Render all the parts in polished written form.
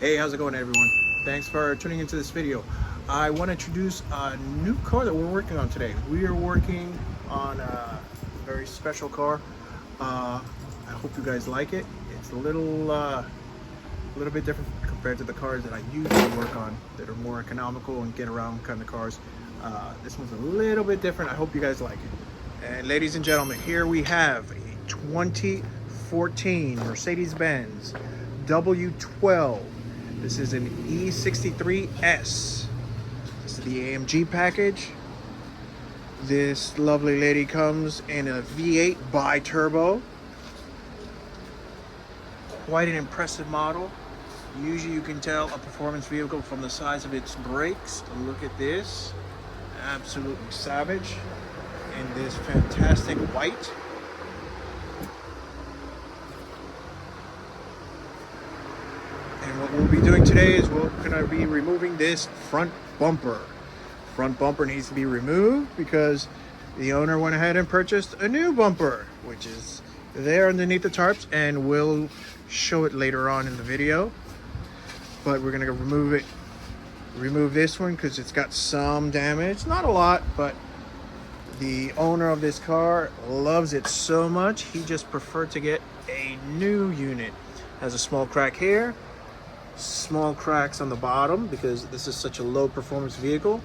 Hey, how's it going, everyone? Thanks for tuning into this video. I want to introduce a new car that we're working on today. We are working on a very special car. I hope you guys like it. It's a little bit different compared to the cars that I usually work on that are more economical and get around kind of cars. This one's a little bit different. I hope you guys like it. And ladies and gentlemen, here we have a 2014 Mercedes-Benz W12. This is an E63S. This is the AMG package. This lovely lady comes in a V8 bi-turbo. Quite an impressive model. Usually you can tell a performance vehicle from the size of its brakes. Look at this. Absolutely savage. In this fantastic white. And what we'll be doing today is we're going to be removing this front bumper. Front bumper needs to be removed because the owner went ahead and purchased a new bumper, which is there underneath the tarps, and we'll show it later on in the video. But we're going to remove this one because it's got some damage. Not a lot, but the owner of this car loves it so much he just preferred to get a new unit. Has a small crack here, small cracks on the bottom because this is such a low performance vehicle.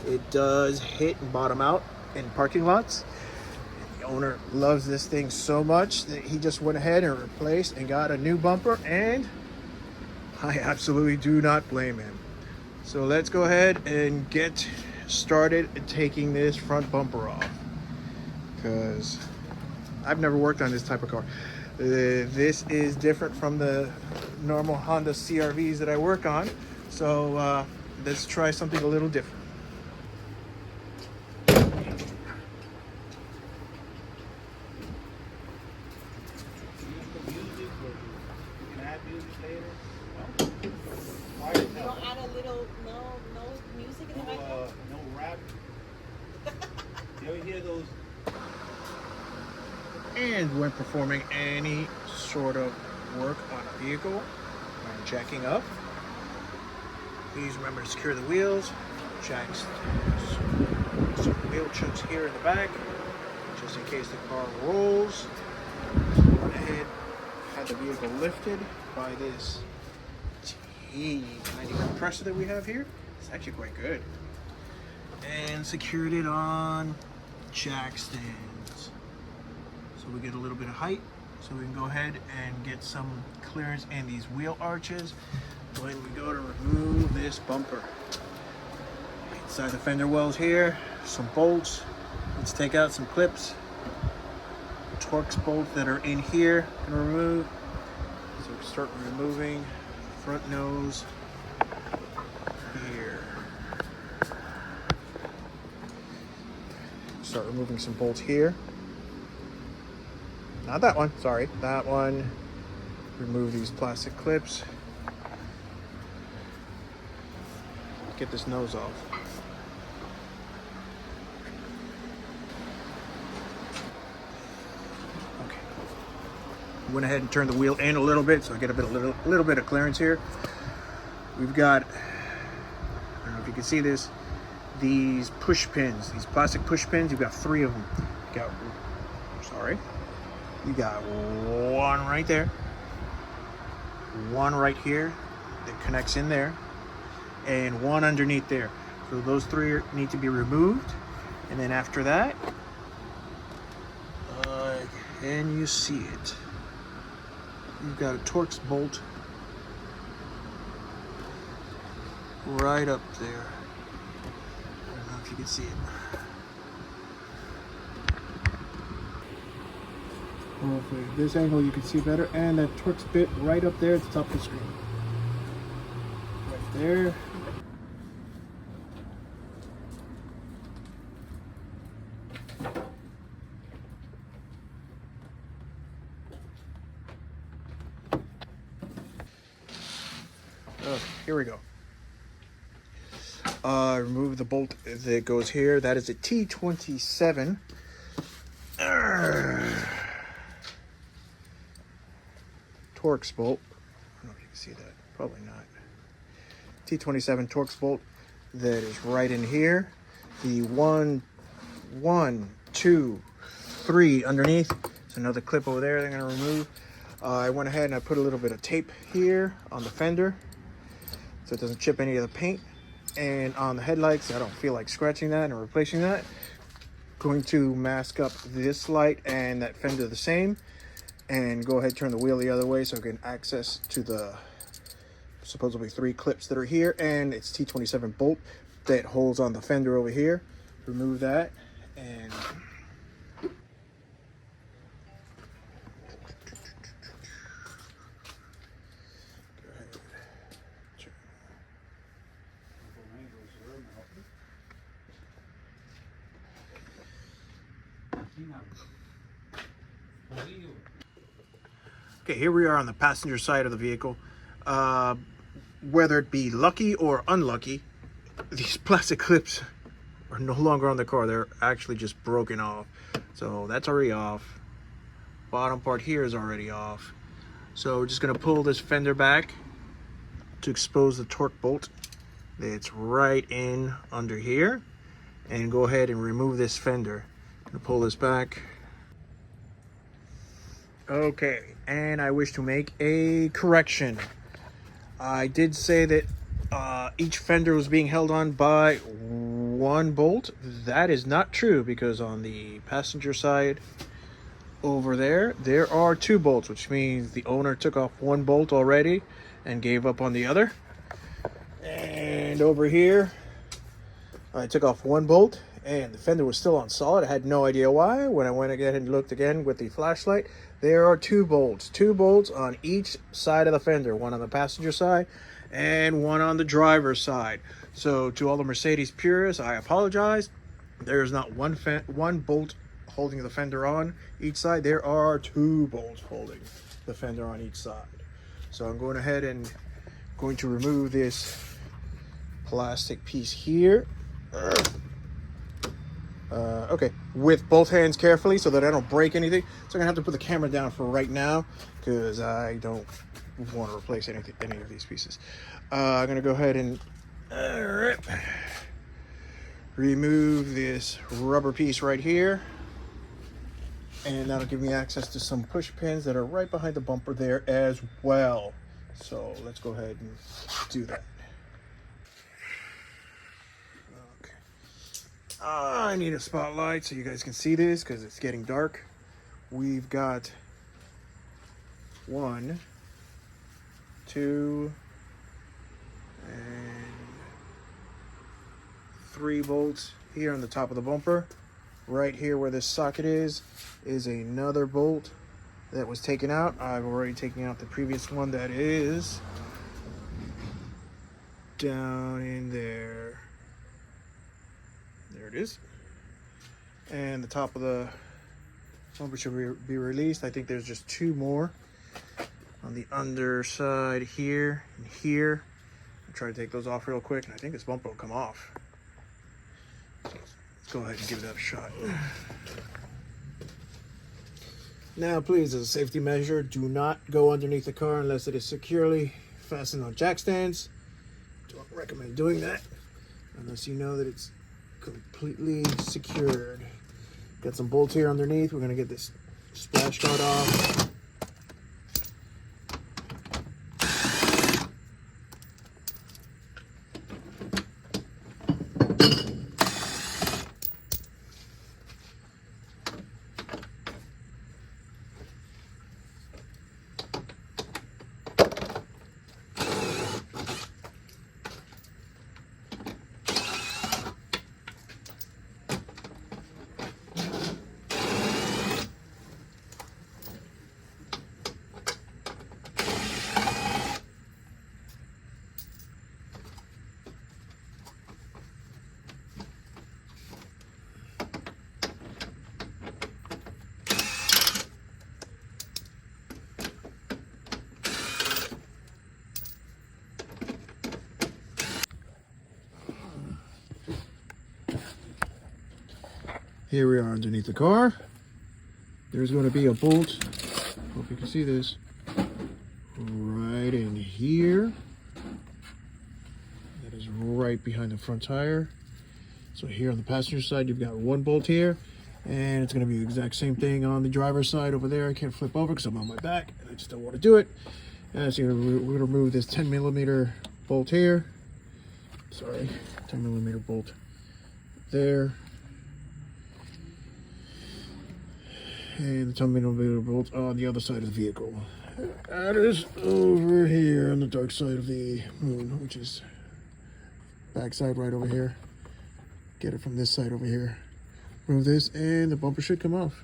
It does hit and bottom out in parking lots. And the owner loves this thing so much that he just went ahead and replaced and got a new bumper, and I absolutely do not blame him. So let's go ahead and get started taking this front bumper off, because I've never worked on this type of car. This is different from the normal Honda CR-Vs that I work on. So let's try something a little different. You don't add a little, no music in the background? No rap. You ever hear those? And when performing any sort of work on a vehicle, when jacking up, please remember to secure the wheels. Jacks, some wheel chucks here in the back, just in case the car rolls. Go ahead, have the vehicle lifted by this T90 compressor that we have here. It's actually quite good. And secured it on jack stands. So we get a little bit of height, so we can go ahead and get some clearance in these wheel arches when we go to remove this bumper. Inside the fender wells here, some bolts. Let's take out some clips. Torx bolts that are in here can remove. So we start removing the front nose here. Start removing some bolts here. Not that one, sorry, that one. Remove these plastic clips. Get this nose off. Okay. Went ahead and turned the wheel in a little bit so I get a little bit of clearance here. We've got, I don't know if you can see this, these push pins, these plastic push pins. You've got 3 of them. You got one right there, one right here that connects in there, and one underneath there. So those 3 need to be removed. And then after that, can you see it? You've got a Torx bolt right up there. I don't know if you can see it. Hopefully, this angle you can see better, and that Torx bit right up there at the top of the screen. Right there. Oh, here we go. Remove the bolt that goes here. That is a T27. Torx bolt. I don't know if you can see that. probably not. T27 Torx bolt that is right in here. The one, 2, 3 underneath. There's another clip over there they're going to remove. I went ahead and I put a little bit of tape here on the fender so it doesn't chip any of the paint. And on the headlights, I don't feel like scratching that and replacing that. Going to mask up this light and that fender the same, and go ahead and turn the wheel the other way so I can access to the supposedly 3 clips that are here, and it's T27 bolt that holds on the fender over here. Remove that and okay, here we are on the passenger side of the vehicle. Whether it be lucky or unlucky, these plastic clips are no longer on the car. They're actually just broken off. So that's already off. Bottom part here is already off. So we're just going to pull this fender back to expose the torque bolt that's right in under here, and go ahead and remove this fender. I'm going to pull this back. Okay, and I wish to make a correction. I did say that each fender was being held on by 1 bolt. That is not true, because on the passenger side over there are 2 bolts, which means the owner took off 1 bolt already and gave up on the other. And over here, I took off 1 bolt and the fender was still on solid. I had no idea why. When I went again and looked again with the flashlight, there are 2 bolts on each side of the fender, 1 on the passenger side and 1 on the driver's side. So to all the Mercedes purists, I apologize. There's not one bolt holding the fender on each side. There are 2 bolts holding the fender on each side. So I'm going ahead and going to remove this plastic piece here. Okay, with both hands carefully so that I don't break anything. So I'm gonna have to put the camera down for right now because I don't want to replace any of these pieces. I'm gonna go ahead and remove this rubber piece right here, and that'll give me access to some push pins that are right behind the bumper there as well. So let's go ahead and do that. I need a spotlight so you guys can see this because it's getting dark. We've got 1, 2, and 3 bolts here on the top of the bumper. Right here where this socket is another bolt that was taken out. I've already taken out the previous one that is down in there. There it is. And the top of the bumper should be released. I think there's just 2 more on the underside here and here. I'll try to take those off real quick, and I think this bumper will come off. So let's go ahead and give that a shot. Now, please, as a safety measure, do not go underneath the car unless it is securely fastened on jack stands. Don't recommend doing that unless you know that it's completely secured. Got some bolts here underneath. We're going to get this splash guard off. Here we are underneath the car. There's going to be a bolt, hope you can see this, right in here. right behind the front tire. So here on the passenger side, you've got one bolt here, and it's going to be the exact same thing on the driver's side over there. I can't flip over because I'm on my back, and I just don't want to do it. So we're going to remove this 10 millimeter bolt here. Sorry, 10 millimeter bolt there. And the 10 millimeter bolt on the other side of the vehicle. That is over here on the dark side of the moon, which is backside right over here. Get it from this side over here. Remove this and the bumper should come off.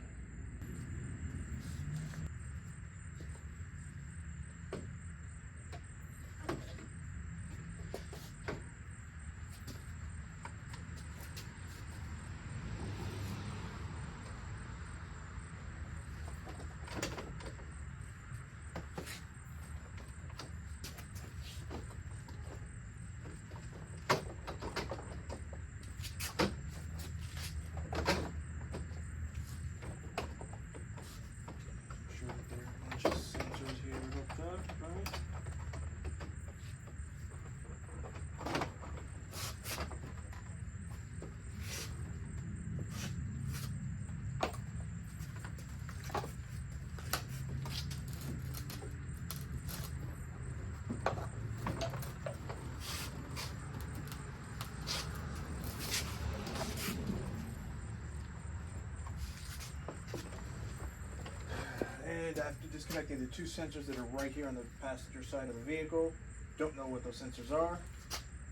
And after disconnecting the two sensors that are right here on the passenger side of the vehicle, don't know what those sensors are,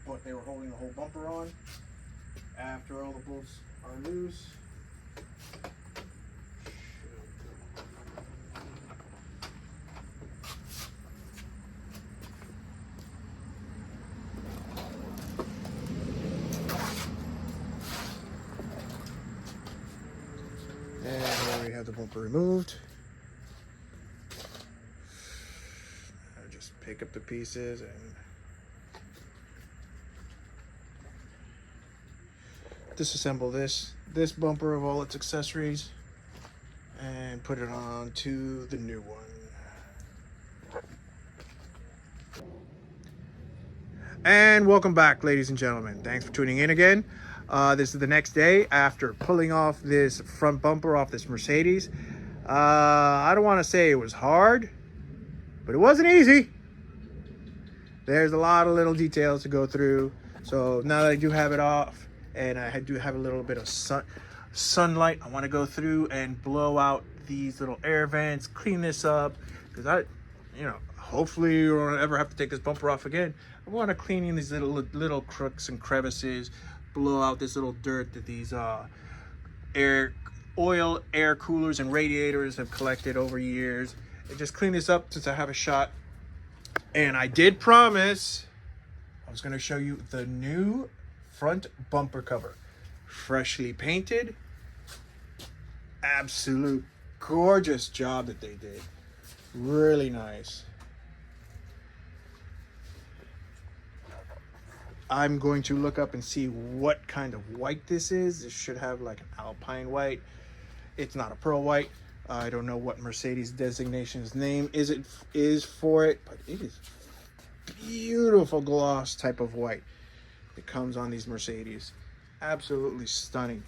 but they were holding the whole bumper on. After all the bolts are loose, and here we have the bumper removed. Pick up the pieces and disassemble this bumper of all its accessories and put it on to the new one. And welcome back, ladies and gentlemen. Thanks for tuning in again. This is the next day after pulling off this front bumper off this Mercedes. I don't want to say it was hard, but it wasn't easy. There's a lot of little details to go through. So now that I do have it off and I do have a little bit of sunlight, I want to go through and blow out these little air vents, clean this up, because hopefully you won't ever have to take this bumper off again. I want to clean in these little crooks and crevices, blow out this little dirt that these air coolers and radiators have collected over years, and just clean this up since I have a shot. And I did promise I was going to show you the new front bumper cover. Freshly painted. Absolute gorgeous job that they did. Really nice. I'm going to look up and see what kind of white this is. This should have like an alpine white. It's not a pearl white. I don't know what Mercedes designation's name is for it, but it is beautiful gloss type of white that comes on these Mercedes. Absolutely stunning,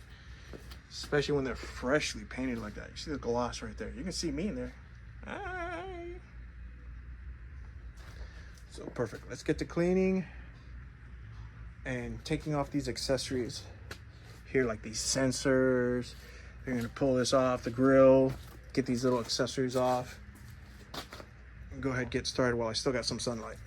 especially when they're freshly painted like that. You see the gloss right there. You can see me in there. Hi. So perfect. Let's get to cleaning and taking off these accessories here, like these sensors. You're going to pull this off the grill, get these little accessories off, and go ahead and get started while I still got some sunlight.